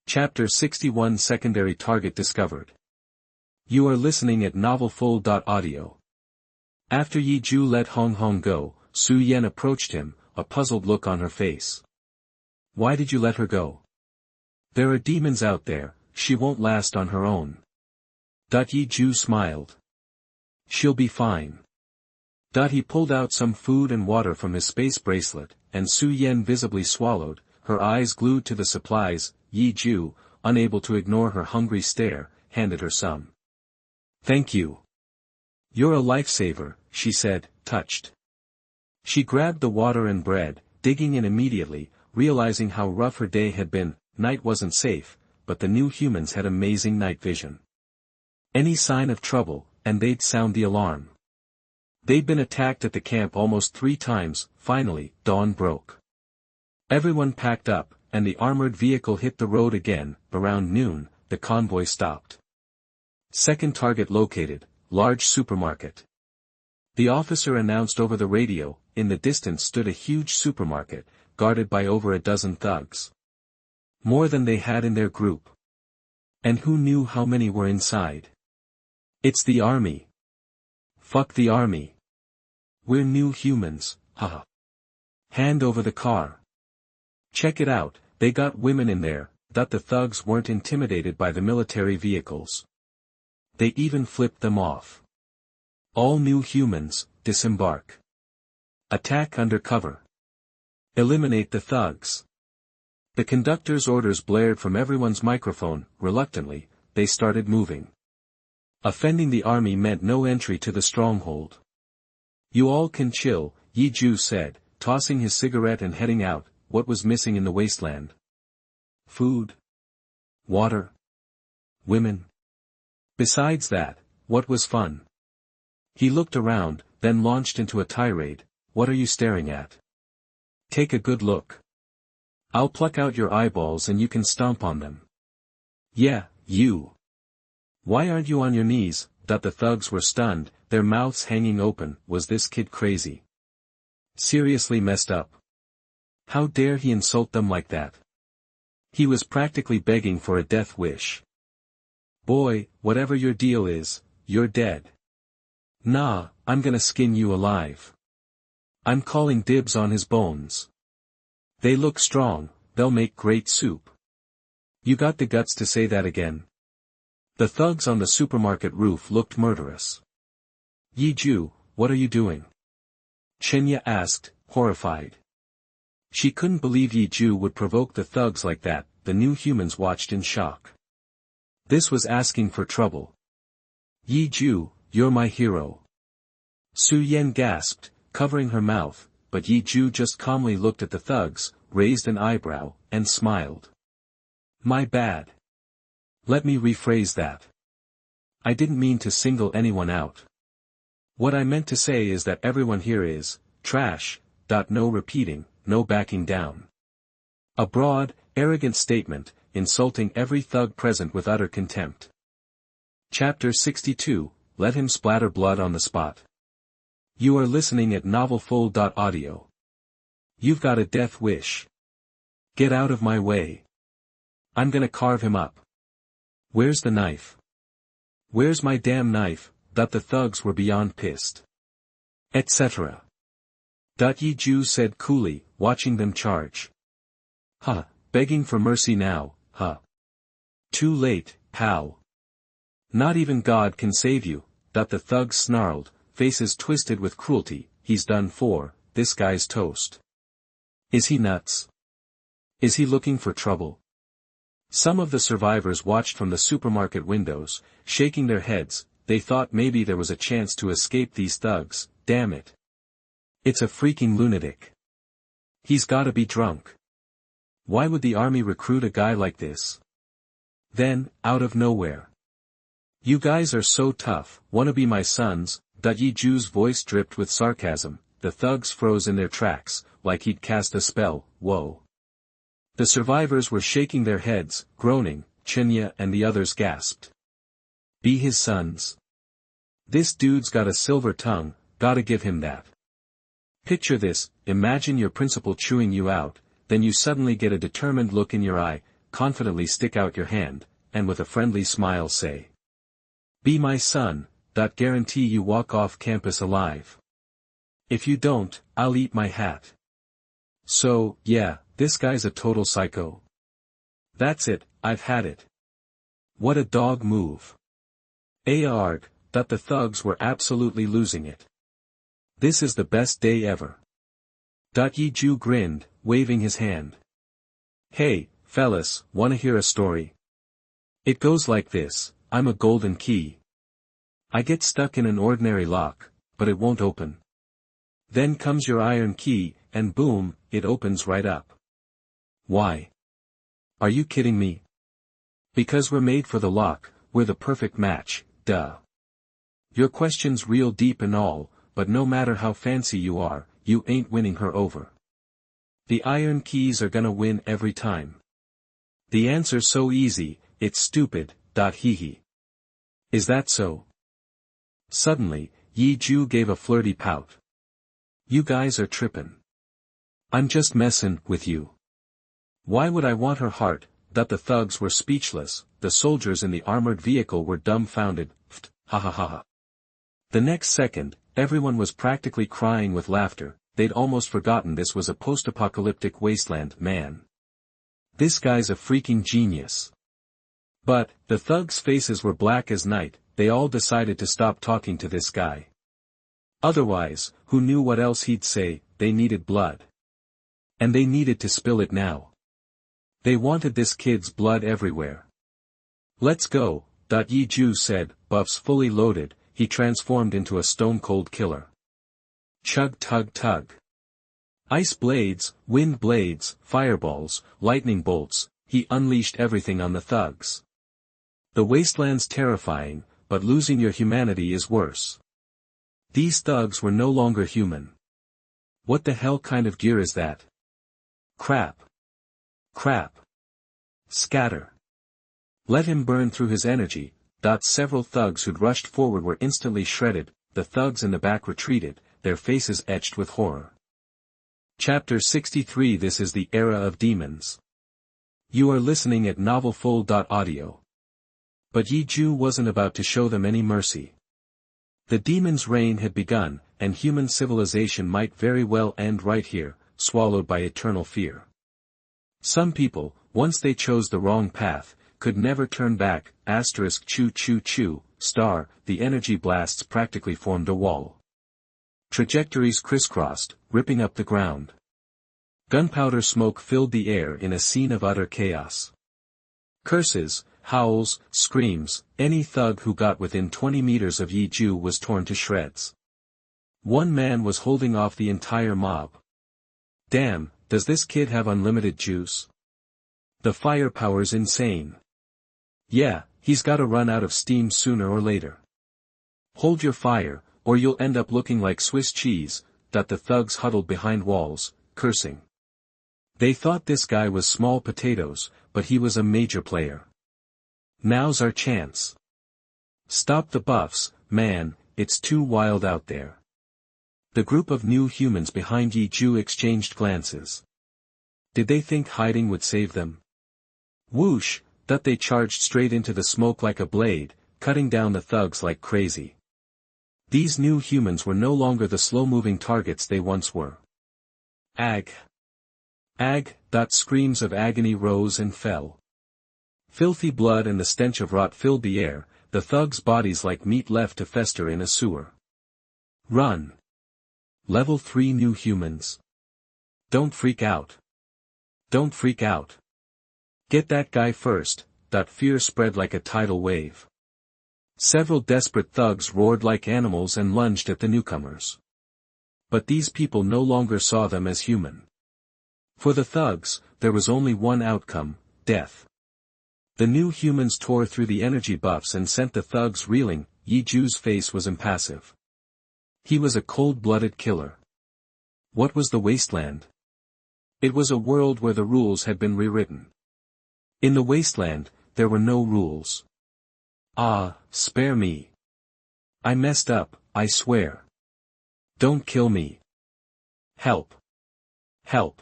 Chapter 61 Secondary Target Discovered. You are listening at novelfull.audio. After Yi Ju let Hong Hong go, Su Yen approached him, a puzzled look on her face. Why did you let her go? There are demons out there, she won't last on her own. Yi Ju smiled. She'll be fine. He pulled out some food and water from his space bracelet, and Su Yen visibly swallowed, her eyes glued to the supplies. Yi Ju, unable to ignore her hungry stare, handed her some. Thank you. You're a lifesaver, she said, touched. She grabbed the water and bread, digging in immediately, realizing how rough her day had been. Night wasn't safe, but the new humans had amazing night vision. Any sign of trouble, and they'd sound the alarm. They'd been attacked at the camp almost 3 times. Finally, dawn broke. Everyone packed up, and the armored vehicle hit the road again. Around noon, the convoy stopped. Second target located, large supermarket. The officer announced over the radio. In the distance stood a huge supermarket, guarded by over a dozen thugs. More than they had in their group. And who knew how many were inside? It's the army. Fuck the army. We're new humans, haha. Hand over the car. Check it out, they got women in there. The thugs weren't intimidated by the military vehicles. They even flipped them off. All new humans, disembark. Attack under cover. Eliminate the thugs. The conductor's orders blared from everyone's microphone. Reluctantly, they started moving. Offending the army meant no entry to the stronghold. You all can chill, Yi Ju said, tossing his cigarette and heading out. What was missing in the wasteland? Food? Water? Women? Besides that, what was fun? He looked around, then launched into a tirade. What are you staring at? Take a good look. I'll pluck out your eyeballs and you can stomp on them. Yeah, you. Why aren't you on your knees? The thugs were stunned, their mouths hanging open. Was this kid crazy? Seriously messed up? How dare he insult them like that? He was practically begging for a death wish. Boy, whatever your deal is, you're dead. Nah, I'm gonna skin you alive. I'm calling dibs on his bones. They look strong, they'll make great soup. You got the guts to say that again? The thugs on the supermarket roof looked murderous. Yi Ju, what are you doing? Chenya asked, horrified. She couldn't believe Yi Ju would provoke the thugs like that. The new humans watched in shock. This was asking for trouble. Yi Ju, you're my hero. Su Yen gasped, covering her mouth, but Yi Ju just calmly looked at the thugs, raised an eyebrow, and smiled. My bad. Let me rephrase that. I didn't mean to single anyone out. What I meant to say is that everyone here is trash. No repeating, no backing down. A broad, arrogant statement, insulting every thug present with utter contempt. Chapter 62, Let him splatter blood on the spot. You are listening at novelfull.audio. You've got a death wish. Get out of my way. I'm gonna carve him up. Where's the knife? Where's my damn knife? The thugs were beyond pissed. Etc. Yi Ju said coolly, watching them charge. Huh, begging for mercy now, huh? Too late, pal. Not even God can save you. The thugs snarled, faces twisted with cruelty. He's done for, this guy's toast. Is he nuts? Is he looking for trouble? Some of the survivors watched from the supermarket windows, shaking their heads. They thought maybe there was a chance to escape these thugs. Damn it. It's a freaking lunatic. He's gotta be drunk. Why would the army recruit a guy like this? Then, out of nowhere. You guys are so tough, wanna be my sons? Yi Ju's voice dripped with sarcasm. The thugs froze in their tracks, like he'd cast a spell. Whoa. The survivors were shaking their heads, groaning. Chenya and the others gasped. Be his sons. This dude's got a silver tongue, gotta give him that. Picture this, imagine your principal chewing you out, then you suddenly get a determined look in your eye. confidently stick out your hand, and with a friendly smile say, "Be my son, that guarantee you walk off campus alive. If you don't, I'll eat my hat." So, yeah, this guy's a total psycho. That's it, I've had it. What a dog move. Arg, that the thugs were absolutely losing it. This is the best day ever. Yi Ju grinned, waving his hand. "Hey, fellas, wanna hear a story? It goes like this: I'm a golden key. I get stuck in an ordinary lock, but it won't open. Then comes your iron key, and boom, it opens right up. Why? Are you kidding me? Because we're made for the lock, we're the perfect match, duh. Your question's real deep and all, but no matter how fancy you are, you ain't winning her over. The iron keys are gonna win every time. The answer's so easy, it's stupid, hee hee. Is that so?" Suddenly, Yi Ju gave a flirty pout. "You guys are trippin'. I'm just messin' with you. Why would I want her heart?" That the thugs were speechless, the soldiers in the armored vehicle were dumbfounded, ha ha ha ha. The next second, everyone was practically crying with laughter. They'd almost forgotten this was a post-apocalyptic wasteland, man. This guy's a freaking genius. But, the thugs' faces were black as night. They all decided to stop talking to this guy. Otherwise, who knew what else he'd say? They needed blood. And they needed to spill it now. They wanted this kid's blood everywhere. "Let's go," Yi Ju said, buffs fully loaded. He transformed into a stone-cold killer. Chug tug tug. Ice blades, wind blades, fireballs, lightning bolts, he unleashed everything on the thugs. The wasteland's terrifying, but losing your humanity is worse. These thugs were no longer human. What the hell kind of gear is that? Crap. Crap. Scatter. Let him burn through his energy. Several thugs who'd rushed forward were instantly shredded. The thugs in the back retreated, their faces etched with horror. Chapter 63. This is the era of demons. You are listening at novelfull.audio. But Yi Ju wasn't about to show them any mercy. The demon's reign had begun, and human civilization might very well end right here, swallowed by eternal fear. Some people, once they chose the wrong path, could never turn back. Choo choo choo, the energy blasts practically formed a wall. Trajectories crisscrossed, ripping up the ground. Gunpowder smoke filled the air in a scene of utter chaos. Curses, howls, screams, any thug who got within 20 meters of Yi Ju was torn to shreds. One man was holding off the entire mob. Damn, does this kid have unlimited juice? The firepower's insane. Yeah, he's gotta run out of steam sooner or later. Hold your fire, or you'll end up looking like Swiss cheese. The thugs huddled behind walls, cursing. They thought this guy was small potatoes, but he was a major player. Now's our chance. Stop the buffs, man, it's too wild out there. The group of new humans behind Yi Ju exchanged glances. Did they think hiding would save them? Whoosh, they charged straight into the smoke like a blade, cutting down the thugs like crazy. These new humans were no longer the slow-moving targets they once were. Ag. Ag. Screams of agony rose and fell. Filthy blood and the stench of rot filled the air, the thugs' bodies like meat left to fester in a sewer. Run. Level 3 new humans. Don't freak out. Don't freak out. Get that guy first. Fear spread like a tidal wave. Several desperate thugs roared like animals and lunged at the newcomers. But these people no longer saw them as human. For the thugs, there was only one outcome, death. The new humans tore through the energy buffs and sent the thugs reeling. Yi Ju's face was impassive. He was a cold-blooded killer. What was the wasteland? It was a world where the rules had been rewritten. In the wasteland, there were no rules. Ah, spare me. I messed up, I swear. Don't kill me. Help. Help.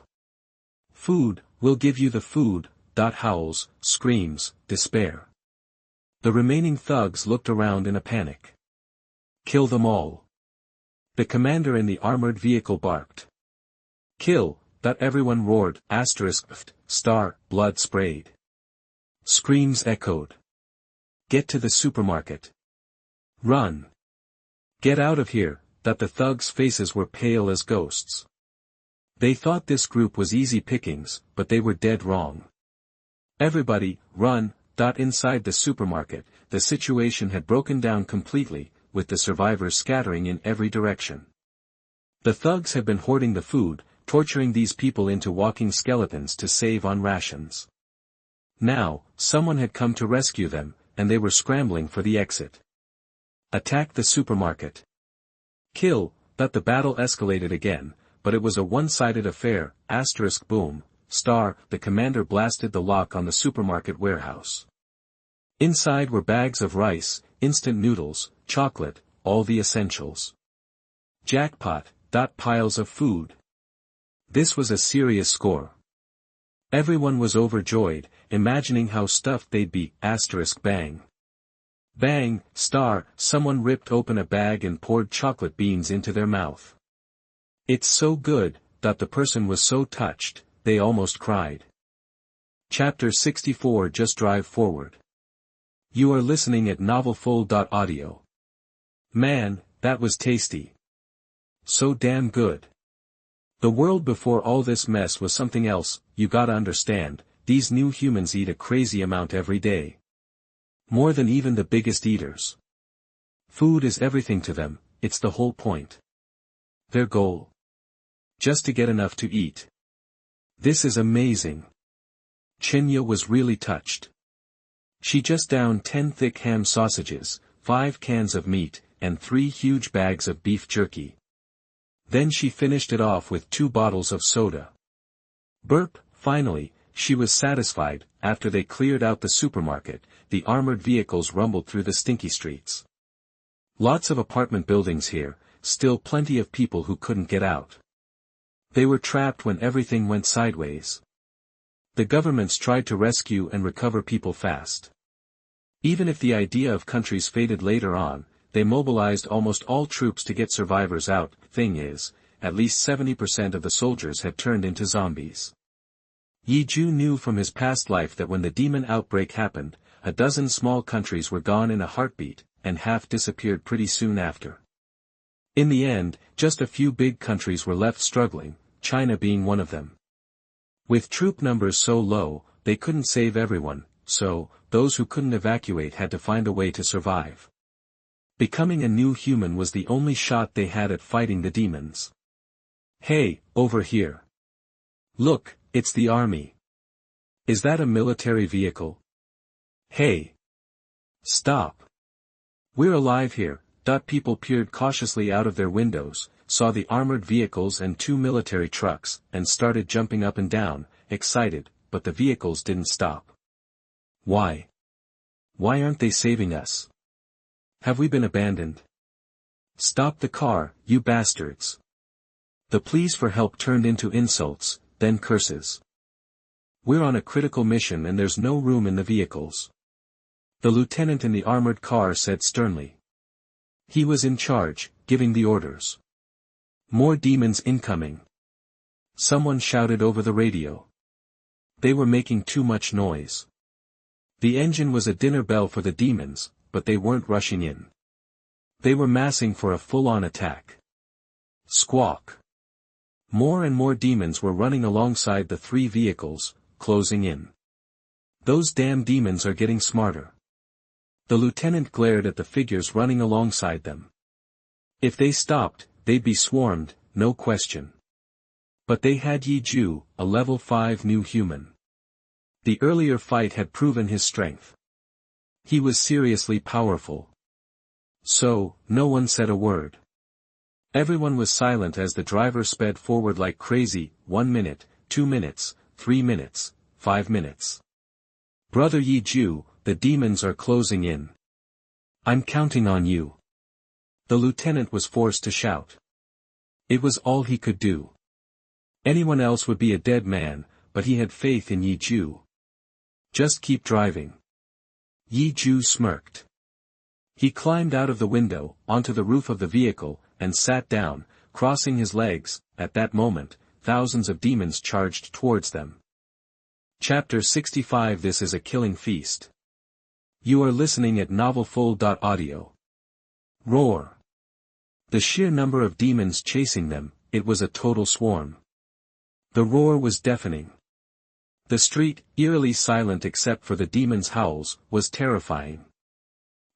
Food, we'll give you the food. Howls, screams, despair. The remaining thugs looked around in a panic. Kill them all. The commander in the armored vehicle barked. Kill, everyone roared, blood sprayed. Screams echoed. Get to the supermarket. Run. Get out of here, the thugs' faces were pale as ghosts. They thought this group was easy pickings, but they were dead wrong. Everybody, run. Inside the supermarket, the situation had broken down completely, with the survivors scattering in every direction. The thugs had been hoarding the food, torturing these people into walking skeletons to save on rations. Now, someone had come to rescue them, and they were scrambling for the exit. Attack the supermarket. Kill. The battle escalated again, but it was a one-sided affair, boom. The commander blasted the lock on the supermarket warehouse. Inside were bags of rice, instant noodles, chocolate, all the essentials. Jackpot. Piles of food. This was a serious score. Everyone was overjoyed, imagining how stuffed they'd be, bang. Bang, someone ripped open a bag and poured chocolate beans into their mouth. It's so good, the person was so touched, they almost cried. Chapter 64. Just drive forward. You are listening at novelfull.audio. Man, that was tasty. So damn good. The world before all this mess was something else. You gotta understand, these new humans eat a crazy amount every day. More than even the biggest eaters. Food is everything to them, it's the whole point. Their goal. Just to get enough to eat. This is amazing. Chinya was really touched. She just downed 10 thick ham sausages, 5 cans of meat, and 3 huge bags of beef jerky. Then she finished it off with 2 bottles of soda. Burp, finally, she was satisfied. After they cleared out the supermarket, the armored vehicles rumbled through the stinky streets. Lots of apartment buildings here, still plenty of people who couldn't get out. They were trapped when everything went sideways. The governments tried to rescue and recover people fast. Even if the idea of countries faded later on, they mobilized almost all troops to get survivors out. Thing is, at least 70% of the soldiers had turned into zombies. Yi Ju knew from his past life that when the demon outbreak happened, a dozen small countries were gone in a heartbeat, and half disappeared pretty soon after. In the end, just a few big countries were left struggling, China being one of them. With troop numbers so low, they couldn't save everyone, so, those who couldn't evacuate had to find a way to survive. Becoming a new human was the only shot they had at fighting the demons. Hey, over here. Look, it's the army. Is that a military vehicle? Hey. Stop. We're alive here. People peered cautiously out of their windows, saw the armored vehicles and 2 military trucks, and started jumping up and down, excited, but the vehicles didn't stop. Why? Why aren't they saving us? Have we been abandoned? Stop the car, you bastards. The pleas for help turned into insults, then curses. We're on a critical mission and there's no room in the vehicles. The lieutenant in the armored car said sternly. He was in charge, giving the orders. More demons incoming. Someone shouted over the radio. They were making too much noise. The engine was a dinner bell for the demons, but they weren't rushing in. They were massing for a full-on attack. Squawk. More and more demons were running alongside the 3 vehicles, closing in. Those damn demons are getting smarter. The lieutenant glared at the figures running alongside them. If they stopped, they'd be swarmed, no question. But they had Yi Ju, a level 5 new human. The earlier fight had proven his strength. He was seriously powerful. So, no one said a word. Everyone was silent as the driver sped forward like crazy. 1 minute, 2 minutes, 3 minutes, 5 minutes. Brother Yi Ju, the demons are closing in. I'm counting on you. The lieutenant was forced to shout. It was all he could do. Anyone else would be a dead man, but he had faith in Yi Ju. Just keep driving. Yi Ju smirked. He climbed out of the window, onto the roof of the vehicle, and sat down, crossing his legs. At that moment, thousands of demons charged towards them. Chapter 65. This is a killing feast. You are listening at novelfull.audio. Roar. The sheer number of demons chasing them, it was a total swarm. The roar was deafening. The street, eerily silent except for the demons' howls, was terrifying.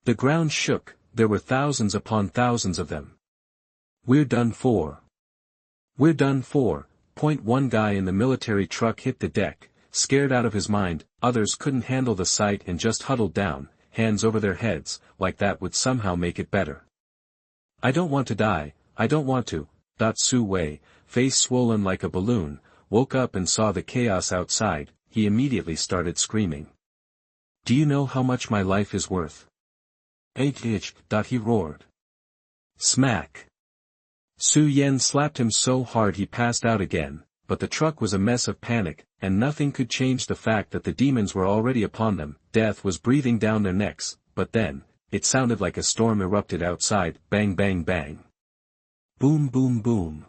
The ground shook, there were thousands upon thousands of them. We're done for. We're done for. One guy in the military truck hit the deck, scared out of his mind. Others couldn't handle the sight and just huddled down, hands over their heads, like that would somehow make it better. I don't want to die, I don't want to. Su Wei, face swollen like a balloon, woke up and saw the chaos outside. He immediately started screaming. Do you know how much my life is worth? He roared. Smack. Su Yen slapped him so hard he passed out again, but the truck was a mess of panic, and nothing could change the fact that the demons were already upon them. Death was breathing down their necks, but then, it sounded like a storm erupted outside. Bang bang bang. Boom boom boom.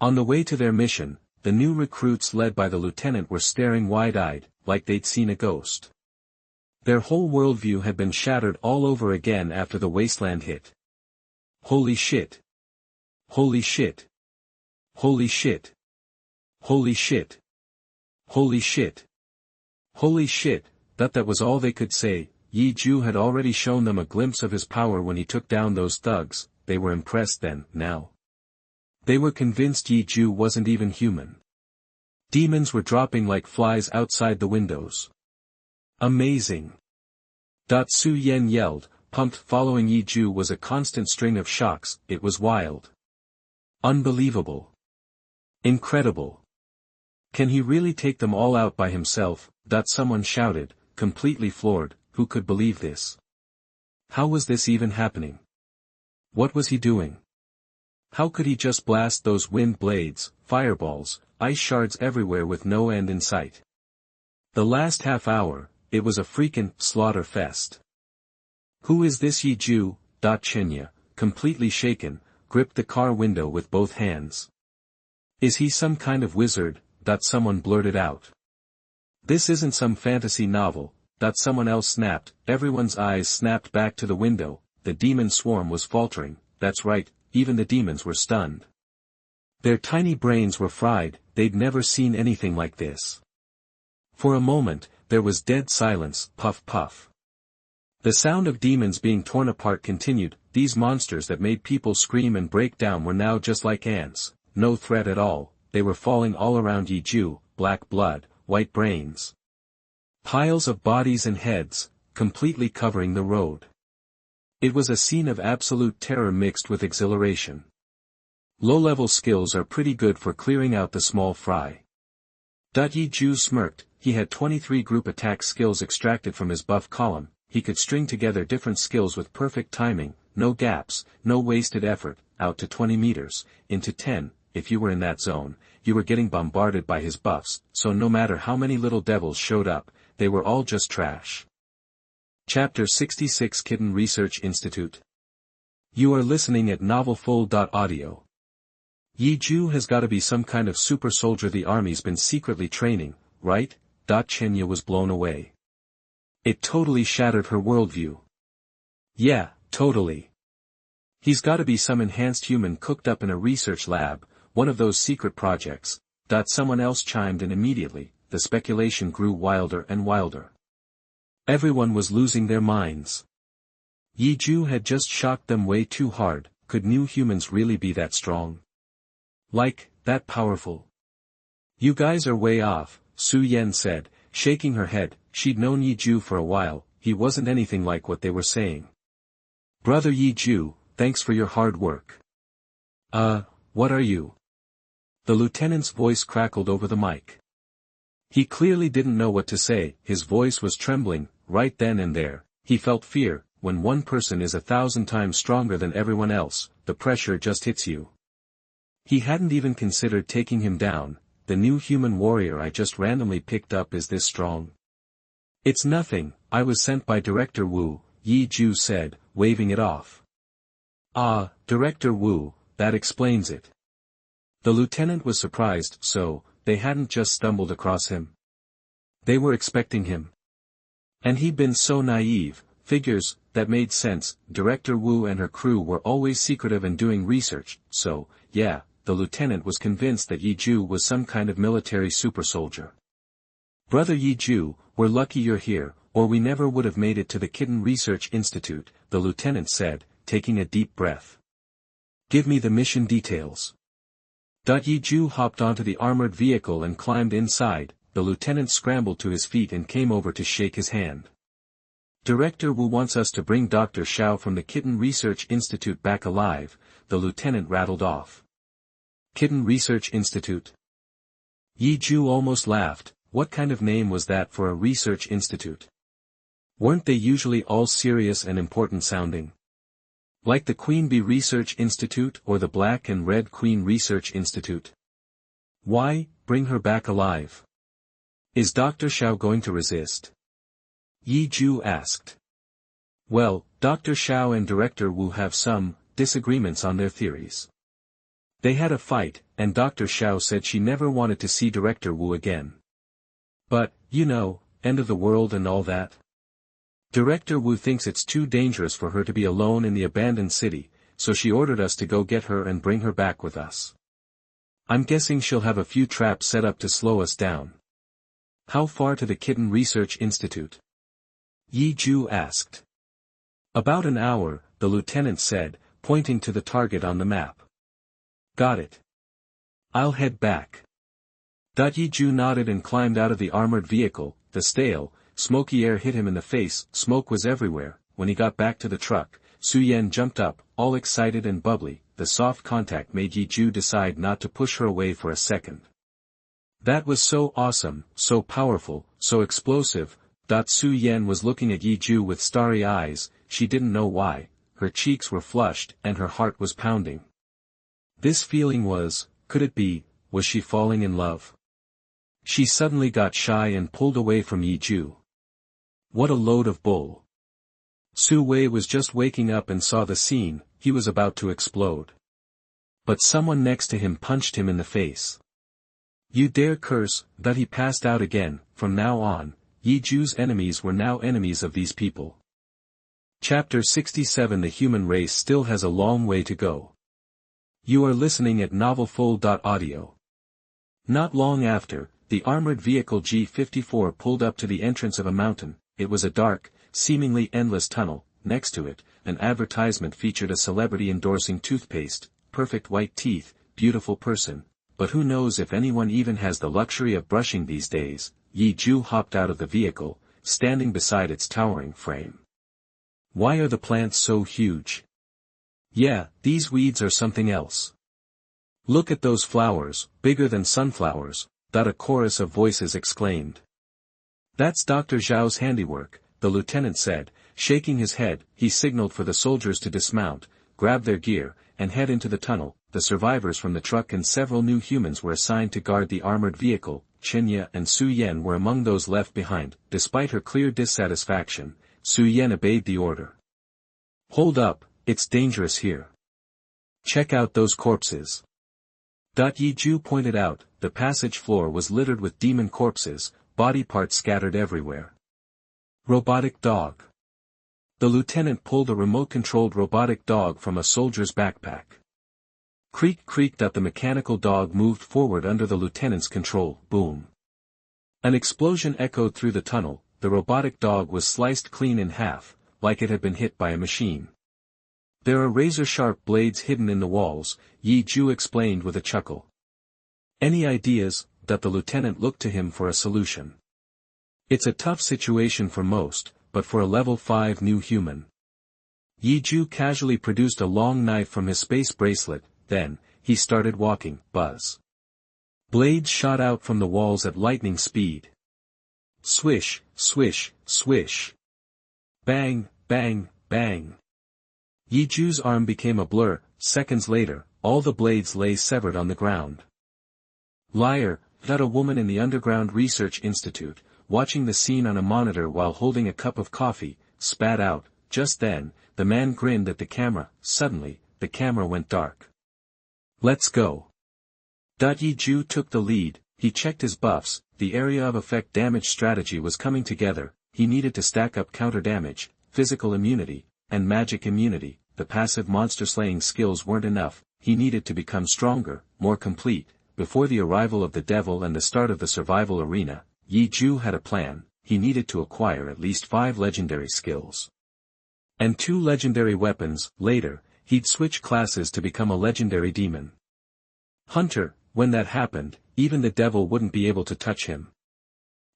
On the way to their mission, the new recruits led by the lieutenant were staring wide-eyed, like they'd seen a ghost. Their whole worldview had been shattered all over again after the Wasteland hit. Holy shit. Holy shit. Holy shit. Holy shit. Holy shit. Holy shit. That was all they could say. Yi Ju had already shown them a glimpse of his power when he took down those thugs. They were impressed then. Now they were convinced Yi Ju wasn't even human. Demons were dropping like flies outside the windows. Amazing. Su Yen yelled, pumped. Following Yi Ju was a constant string of shocks. It was wild. Unbelievable. Incredible. Can he really take them all out by himself? Someone shouted, completely floored. Who could believe this? How was this even happening? What was he doing? How could he just blast those wind blades, fireballs, ice shards everywhere with no end in sight? The last half hour, it was a freakin' slaughter fest. Who is this Yi Ju? Chenya, completely shaken, gripped the car window with both hands. Is he some kind of wizard? Someone blurted out. This isn't some fantasy novel. Someone else snapped. Everyone's eyes snapped back to the window. The demon swarm was faltering. That's right, even the demons were stunned. Their tiny brains were fried. They'd never seen anything like this. For a moment, there was dead silence. Puff puff. The sound of demons being torn apart continued. These monsters that made people scream and break down were now just like ants. No threat at all. They were falling all around Yi Ju. Black blood, white brains. Piles of bodies and heads, completely covering the road. It was a scene of absolute terror mixed with exhilaration. Low-level skills are pretty good for clearing out the small fry. Yi Ju smirked. He had 23 group attack skills extracted from his buff column. He could string together different skills with perfect timing, no gaps, no wasted effort, out to 20 meters, into 10. If you were in that zone, you were getting bombarded by his buffs, so no matter how many little devils showed up, they were all just trash. Chapter 66. Kitten Research Institute. You are listening at novelfull.audio. Yi Ju has gotta be some kind of super soldier the army's been secretly training, right? Chenya was blown away. It totally shattered her worldview. Yeah, totally. He's gotta be some enhanced human cooked up in a research lab, one of those secret projects. Someone else chimed in immediately. The speculation grew wilder and wilder. Everyone was losing their minds. Yi Ju had just shocked them way too hard. Could new humans really be that strong? Like, that powerful? You guys are way off, Su Yen said, shaking her head. She'd known Yi Ju for a while. He wasn't anything like what they were saying. Brother Yi Ju, thanks for your hard work. What are you? The lieutenant's voice crackled over the mic. He clearly didn't know what to say. His voice was trembling. Right then and there, he felt fear. When one person is 1,000 times stronger than everyone else, the pressure just hits you. He hadn't even considered taking him down. The new human warrior I just randomly picked up is this strong. It's nothing, I was sent by Director Wu, Yi Ju said, waving it off. Ah, Director Wu, that explains it. The lieutenant was surprised, so, they hadn't just stumbled across him. They were expecting him. And he'd been so naive. Figures, that made sense. Director Wu and her crew were always secretive and doing research, so, yeah, the lieutenant was convinced that Yi Ju was some kind of military super soldier. Brother Yi Ju, we're lucky you're here, or we never would have made it to the Kitten Research Institute, the lieutenant said, taking a deep breath. Give me the mission details. Yi Ju hopped onto the armored vehicle and climbed inside. The lieutenant scrambled to his feet and came over to shake his hand. Director Wu wants us to bring Dr. Xiao from the Kitten Research Institute back alive, the lieutenant rattled off. Kitten Research Institute? Yi Ju almost laughed. What kind of name was that for a research institute? Weren't they usually all serious and important sounding? Like the Queen Bee Research Institute or the Black and Red Queen Research Institute? Why, bring her back alive? Is Dr. Xiao going to resist? Yi Ju asked. Well, Dr. Xiao and Director Wu have some disagreements on their theories. They had a fight, and Dr. Xiao said she never wanted to see Director Wu again. But, you know, end of the world and all that. Director Wu thinks it's too dangerous for her to be alone in the abandoned city, so she ordered us to go get her and bring her back with us. I'm guessing she'll have a few traps set up to slow us down. How far to the Kitten Research Institute? Yi Ju asked. About an hour, the lieutenant said, pointing to the target on the map. Got it. I'll head back. Yi Ju nodded and climbed out of the armored vehicle. The stale, smoky air hit him in the face. Smoke was everywhere. When he got back to the truck, Su Yan jumped up, all excited and bubbly. The soft contact made Yi Ju decide not to push her away for a second. That was so awesome, so powerful, so explosive. Su Yan was looking at Yi Ju with starry eyes. She didn't know why. Her cheeks were flushed, and her heart was pounding. This feeling was, could it be, was she falling in love? She suddenly got shy and pulled away from Yi Ju. What a load of bull. Su Wei was just waking up and saw the scene. He was about to explode. But someone next to him punched him in the face. You dare curse, that he passed out again. From now on, Yi Ju's enemies were now enemies of these people. Chapter 67. The human race still has a long way to go. You are listening at novelfull.audio. Not long after, the armored vehicle G-54 pulled up to the entrance of a mountain. It was a dark, seemingly endless tunnel. Next to it, an advertisement featured a celebrity endorsing toothpaste, perfect white teeth, beautiful person. But who knows if anyone even has the luxury of brushing these days. Yi Ju hopped out of the vehicle, standing beside its towering frame. Why are the plants so huge? Yeah, these weeds are something else. Look at those flowers, bigger than sunflowers, a chorus of voices exclaimed. That's Dr. Zhao's handiwork, the lieutenant said, shaking his head. He signaled for the soldiers to dismount, grab their gear, and head into the tunnel. The survivors from the truck and several new humans were assigned to guard the armored vehicle. Qinya and Su Yan were among those left behind. Despite her clear dissatisfaction, Su Yan obeyed the order. Hold up, it's dangerous here. Check out those corpses. Yi Ju pointed out. The passage floor was littered with demon corpses, body parts scattered everywhere. Robotic dog. The lieutenant pulled a remote-controlled robotic dog from a soldier's backpack. Creak creak. The mechanical dog moved forward under the lieutenant's control. Boom. An explosion echoed through the tunnel. The robotic dog was sliced clean in half, like it had been hit by a machine. There are razor-sharp blades hidden in the walls, Yi Ju explained with a chuckle. Any ideas? The lieutenant looked to him for a solution. It's a tough situation for most, but for a level 5 new human. Yi Ju casually produced a long knife from his space bracelet. Then, he started walking. Buzz. Blades shot out from the walls at lightning speed. Swish, swish, swish. Bang, bang, bang. Yi Ju's arm became a blur. Seconds later, all the blades lay severed on the ground. Liar, a woman in the underground research institute, watching the scene on a monitor while holding a cup of coffee, spat out. Just then, the man grinned at the camera. Suddenly, the camera went dark. Let's go. Yi Ju took the lead. He checked his buffs. The area of effect damage strategy was coming together. He needed to stack up counter damage, physical immunity, and magic immunity. The passive monster slaying skills weren't enough. He needed to become stronger, more complete. Before the arrival of the devil and the start of the survival arena, Yi Ju had a plan. He needed to acquire at least 5 legendary skills and 2 legendary weapons. Later, he'd switch classes to become a legendary demon hunter. When that happened, even the devil wouldn't be able to touch him.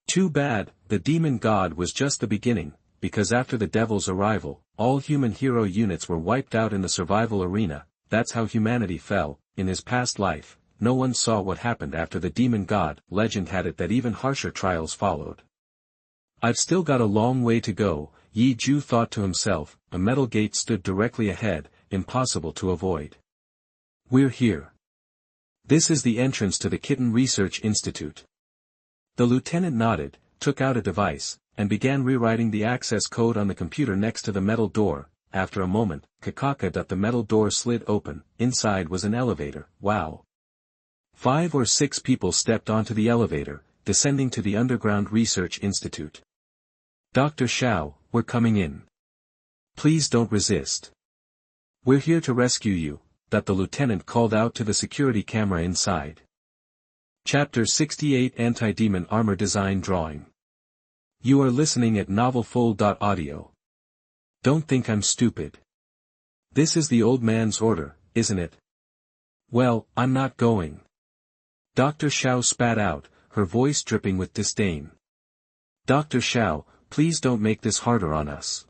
Too bad. The demon god was just the beginning, because after the devil's arrival, all human hero units were wiped out in the survival arena. That's how humanity fell. In his past life, no one saw what happened after the demon god. Legend had it that even harsher trials followed. I've still got a long way to go, Yi Ju thought to himself. A metal gate stood directly ahead, impossible to avoid. We're here. This is the entrance to the Kitten Research Institute. The lieutenant nodded, took out a device, and began rewriting the access code on the computer next to the metal door. After a moment, the metal door slid open. Inside was an elevator. Wow. 5 or 6 people stepped onto the elevator, descending to the Underground Research Institute. Dr. Xiao, we're coming in. Please don't resist. We're here to rescue you, the lieutenant called out to the security camera inside. Chapter 68 Anti-Demon Armor Design Drawing. You are listening at novelfull.audio. Don't think I'm stupid. This is the old man's order, isn't it? Well, I'm not going. Dr. Xiao spat out, her voice dripping with disdain. Dr. Xiao, please don't make this harder on us.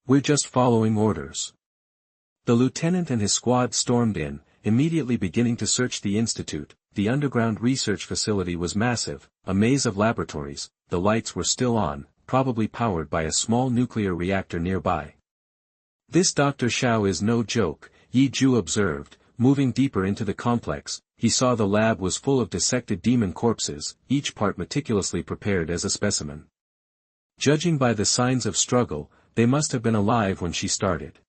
We're just following orders. The lieutenant and his squad stormed in, immediately beginning to search the institute. The underground research facility was massive, a maze of laboratories. The lights were still on, probably powered by a small nuclear reactor nearby. This Dr. Xiao is no joke, Yi Ju observed. Moving deeper into the complex, he saw the lab was full of dissected demon corpses, each part meticulously prepared as a specimen. Judging by the signs of struggle, they must have been alive when she started.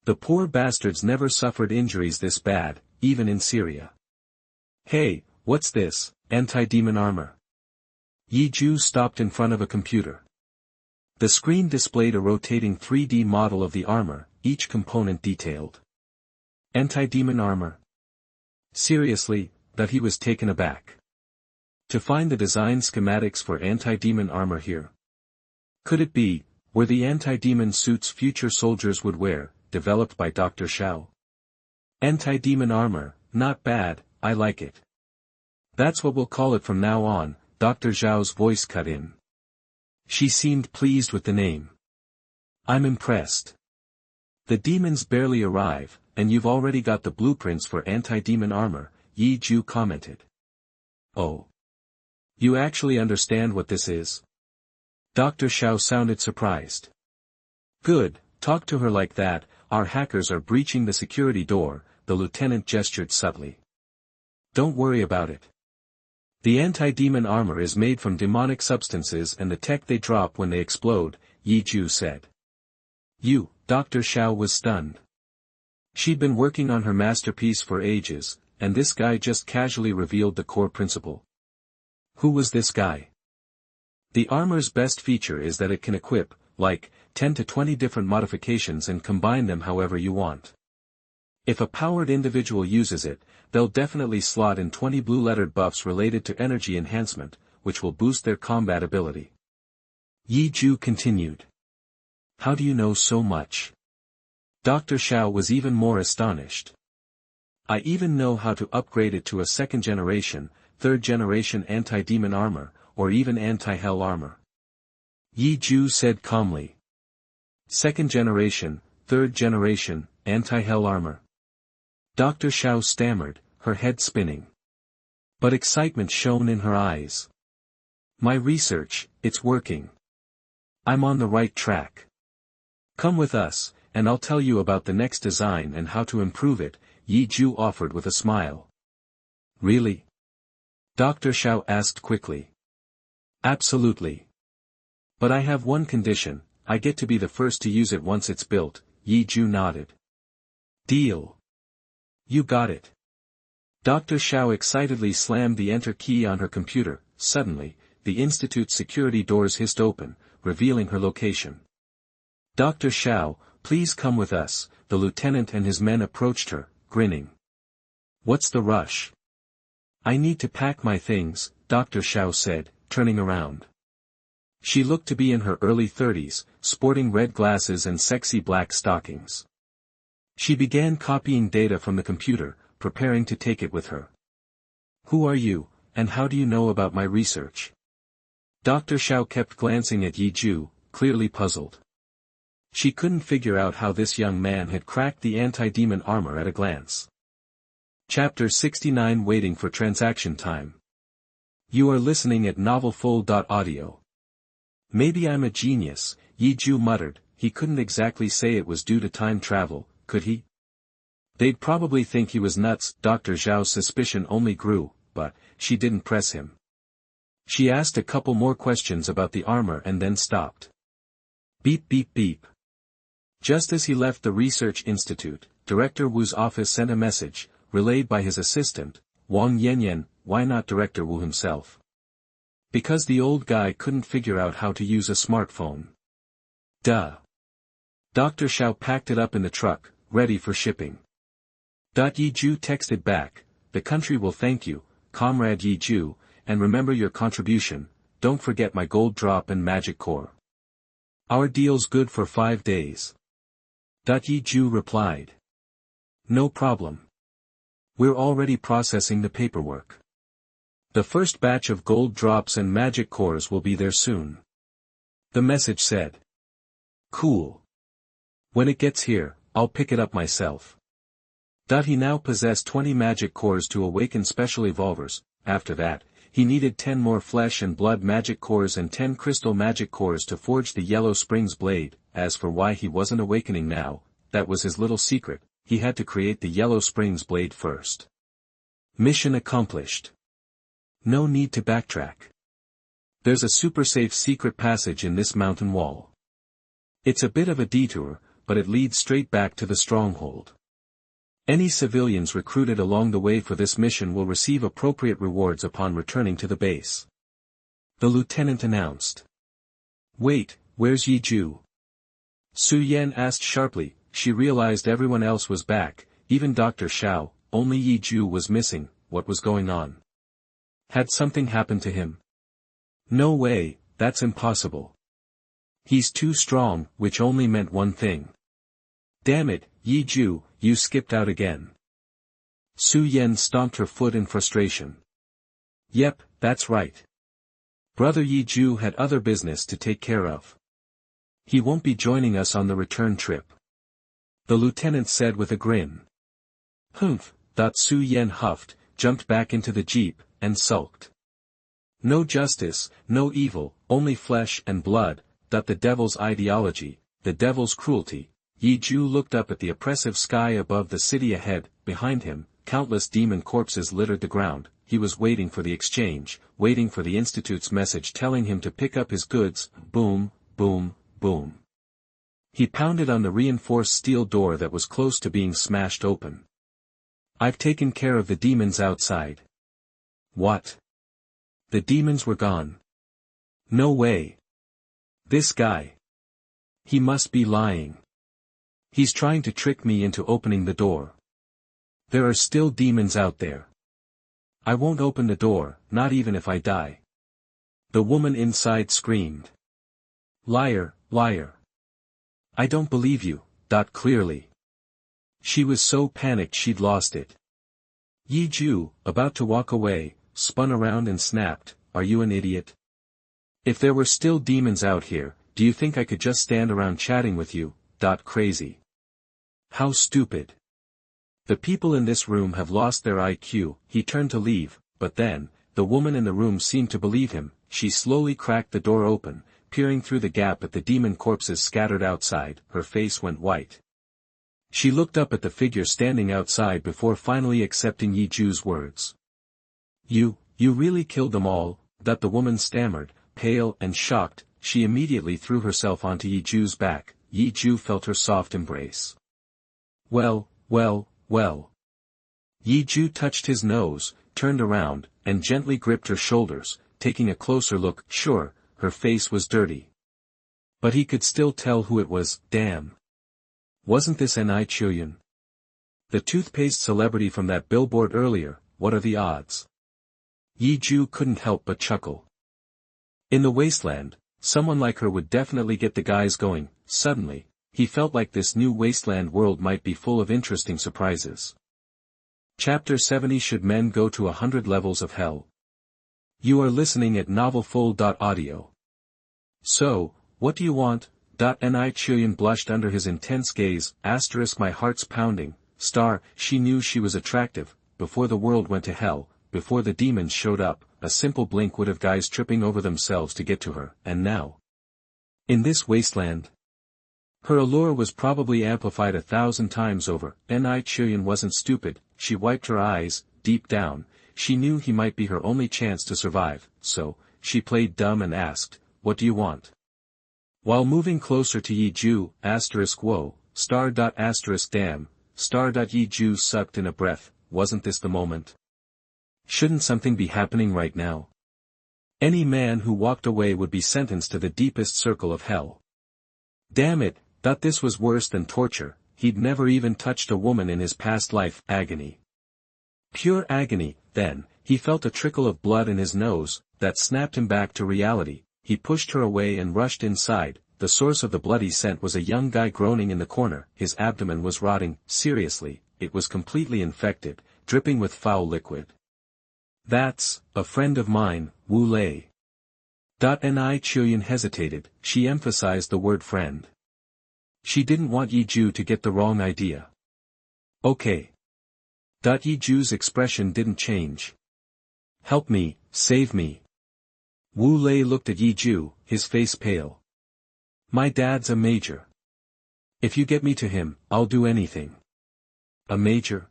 The poor bastards never suffered injuries this bad, even in Syria. Hey, what's this, anti-demon armor? Yi Ju stopped in front of a computer. The screen displayed a rotating 3D model of the armor, each component detailed. Anti-demon armor? Seriously, that he was taken aback. To find the design schematics for anti-demon armor here. Could it be, were the anti-demon suits future soldiers would wear, developed by Dr. Xiao? Anti-demon armor, not bad, I like it. That's what we'll call it from now on, Dr. Zhao's voice cut in. She seemed pleased with the name. I'm impressed. The demons barely arrive, and you've already got the blueprints for anti-demon armor, Yi Ju commented. Oh. You actually understand what this is? Dr. Xiao sounded surprised. Good, talk to her like that. Our hackers are breaching the security door, the lieutenant gestured subtly. Don't worry about it. The anti-demon armor is made from demonic substances and the tech they drop when they explode, Yi Ju said. You, Dr. Xiao was stunned. She'd been working on her masterpiece for ages, and this guy just casually revealed the core principle. Who was this guy? The armor's best feature is that it can equip, like, 10 to 20 different modifications and combine them however you want. If a powered individual uses it, they'll definitely slot in 20 blue-lettered buffs related to energy enhancement, which will boost their combat ability. Yi Ju continued. How do you know so much? Dr. Xiao was even more astonished. I even know how to upgrade it to a 2nd generation, 3rd generation anti-demon armor, or even anti-hell armor. Yi Ju said calmly. 2nd generation, 3rd generation, anti-hell armor. Dr. Xiao stammered, her head spinning. But excitement shone in her eyes. My research, it's working. I'm on the right track. Come with us, and I'll tell you about the next design and how to improve it, Yi Ju offered with a smile. Really? Dr. Xiao asked quickly. Absolutely. But I have one condition, I get to be the first to use it once it's built. Yi Ju nodded. Deal. You got it. Dr. Xiao excitedly slammed the enter key on her computer. Suddenly, the institute's security doors hissed open, revealing her location. Dr. Xiao, please come with us, the lieutenant and his men approached her, grinning. What's the rush? I need to pack my things, Dr. Xiao said, turning around. She looked to be in her early 30s, sporting red glasses and sexy black stockings. She began copying data from the computer, preparing to take it with her. Who are you, and how do you know about my research? Dr. Xiao kept glancing at Yi Ju, clearly puzzled. She couldn't figure out how this young man had cracked the anti-demon armor at a glance. Chapter 69 Waiting for Transaction Time. You are listening at novelfull.audio. Maybe I'm a genius, Yi Ju muttered. He couldn't exactly say it was due to time travel, could he? They'd probably think he was nuts. Dr. Zhao's suspicion only grew, but she didn't press him. She asked a couple more questions about the armor and then stopped. Beep beep beep. Just as he left the research institute, Director Wu's office sent a message, relayed by his assistant, Wang Yanyan. Why not Director Wu himself? Because the old guy couldn't figure out how to use a smartphone. Duh. Dr. Xiao packed it up in the truck, ready for shipping. Yi Ju texted back, the country will thank you, Comrade Yi Ju, and remember your contribution, don't forget my gold drop and magic core. Our deal's good for 5 days. Yi Ju replied. No problem. We're already processing the paperwork. The first batch of gold drops and magic cores will be there soon. The message said. Cool. When it gets here, I'll pick it up myself. He now possessed 20 magic cores to awaken special evolvers. After that, he needed 10 more flesh and blood magic cores and 10 crystal magic cores to forge the Yellow Springs blade. As for why he wasn't awakening now, that was his little secret, he had to create the Yellow Springs blade first. Mission accomplished. No need to backtrack. There's a super safe secret passage in this mountain wall. It's a bit of a detour, but it leads straight back to the stronghold. Any civilians recruited along the way for this mission will receive appropriate rewards upon returning to the base. The lieutenant announced. Wait, where's Yi Ju? Su Yan asked sharply. She realized everyone else was back, even Dr. Xiao, only Yi Ju was missing. What was going on? Had something happened to him? No way, that's impossible. He's too strong, which only meant one thing. Damn it, Yi Ju, you skipped out again. Su Yan stomped her foot in frustration. Yep, that's right. Brother Yi Ju had other business to take care of. He won't be joining us on the return trip. The lieutenant said with a grin. Humph, Su Yan huffed, jumped back into the jeep, and sulked. No justice, no evil, only flesh and blood, the devil's ideology, the devil's cruelty. Yi Ju looked up at the oppressive sky above the city ahead. Behind him, countless demon corpses littered the ground. He was waiting for the exchange, waiting for the Institute's message telling him to pick up his goods. Boom, boom, boom. He pounded on the reinforced steel door that was close to being smashed open. I've taken care of the demons outside. What? The demons were gone. No way. This guy. He must be lying. He's trying to trick me into opening the door. There are still demons out there. I won't open the door, not even if I die. The woman inside screamed. Liar, liar. I don't believe you, clearly. She was so panicked she'd lost it. Yi Ju, about to walk away, spun around and snapped, Are you an idiot? If there were still demons out here, do you think I could just stand around chatting with you? Crazy. How stupid. The people in this room have lost their IQ. He turned to leave, but then, the woman in the room seemed to believe him. She slowly cracked the door open, peering through the gap at the demon corpses scattered outside. Her face went white. She looked up at the figure standing outside before finally accepting Yi Ju's words. You really killed them all? The woman stammered, pale and shocked, she immediately threw herself onto Yi Ju's back. Yi Ju felt her soft embrace. Well, well, well. Yi Ju touched his nose, turned around, and gently gripped her shoulders, taking a closer look. Sure, her face was dirty. But he could still tell who it was. Damn. Wasn't this Ni Chuyin? The toothpaste celebrity from that billboard earlier? What are the odds? Yi Ju couldn't help but chuckle. In the Wasteland, someone like her would definitely get the guys going. Suddenly, he felt like this new Wasteland world might be full of interesting surprises. Chapter 70. Should men go to 100 levels of hell? You are listening at novelfull.audio. So, what do you want? Ni Chuyin blushed under his intense gaze. My heart's pounding. She knew she was attractive, before the world went to hell, before the demons showed up. A simple blink would have guys tripping over themselves to get to her, and now? In this wasteland? Her allure was probably amplified 1,000 times over. Ni Chuyin wasn't stupid. She wiped her eyes. Deep down, she knew he might be her only chance to survive, so, she played dumb and asked, what do you want? While moving closer to Yi Ju, whoa, damn, Yi Ju sucked in a breath. Wasn't this the moment? Shouldn't something be happening right now? Any man who walked away would be sentenced to the deepest circle of hell. Damn it, thought this was worse than torture. He'd never even touched a woman in his past life. Agony. Pure agony. Then, he felt a trickle of blood in his nose, that snapped him back to reality. He pushed her away and rushed inside. The source of the bloody scent was a young guy groaning in the corner. His abdomen was rotting. Seriously, it was completely infected, dripping with foul liquid. That's a friend of mine, Wu Lei. Ni Chuyin hesitated. She emphasized the word friend. She didn't want Yi Ju to get the wrong idea. Okay. Yi Ju's expression didn't change. Help me, save me. Wu Lei looked at Yi Ju, his face pale. My dad's a major. If you get me to him, I'll do anything. A major?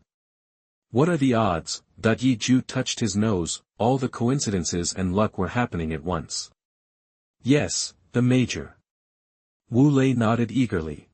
What are the odds? Yi Ju touched his nose. All the coincidences and luck were happening at once. Yes, the major. Wu Lei nodded eagerly.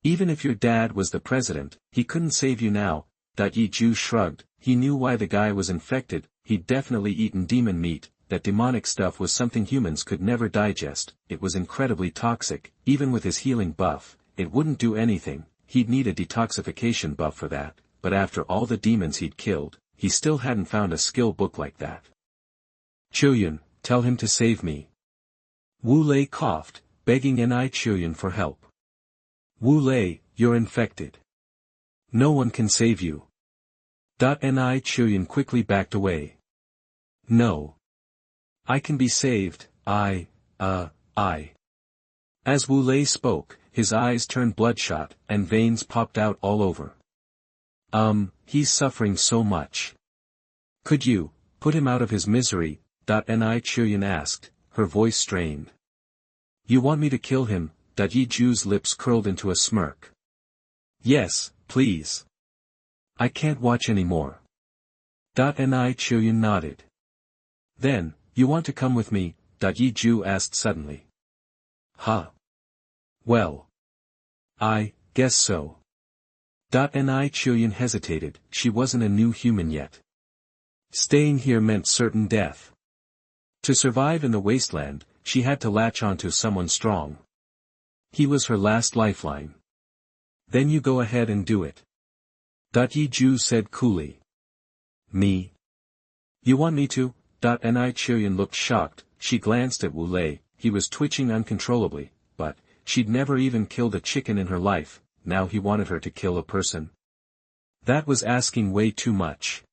Even if your dad was the president, he couldn't save you now. Yi Ju shrugged. He knew why the guy was infected. He'd definitely eaten demon meat. That demonic stuff was something humans could never digest. It was incredibly toxic. Even with his healing buff, it wouldn't do anything. He'd need a detoxification buff for that. But after all the demons he'd killed, he still hadn't found a skill book like that. Chuyin, tell him to save me. Wu Lei coughed, begging Ni Chuyin for help. Wu Lei, you're infected. No one can save you. Ni Chuyin quickly backed away. No. I can be saved. I. As Wu Lei spoke, his eyes turned bloodshot, and veins popped out all over. He's suffering so much. Could you put him out of his misery? Ni Chuyin asked, her voice strained. You want me to kill him? Yi Ju's lips curled into a smirk. Yes, please. I can't watch anymore. Ni Chuyin nodded. Then, you want to come with me? Yi Ju asked suddenly. Huh. Well. I guess so. Ni Chuyin hesitated. She wasn't a new human yet. Staying here meant certain death. To survive in the wasteland, she had to latch onto someone strong. He was her last lifeline. Then you go ahead and do it. Yi Ju said coolly. Me? You want me to? Ni Chuyin looked shocked. She glanced at Wu Lei. He was twitching uncontrollably, but, she'd never even killed a chicken in her life. Now he wanted her to kill a person. That was asking way too much.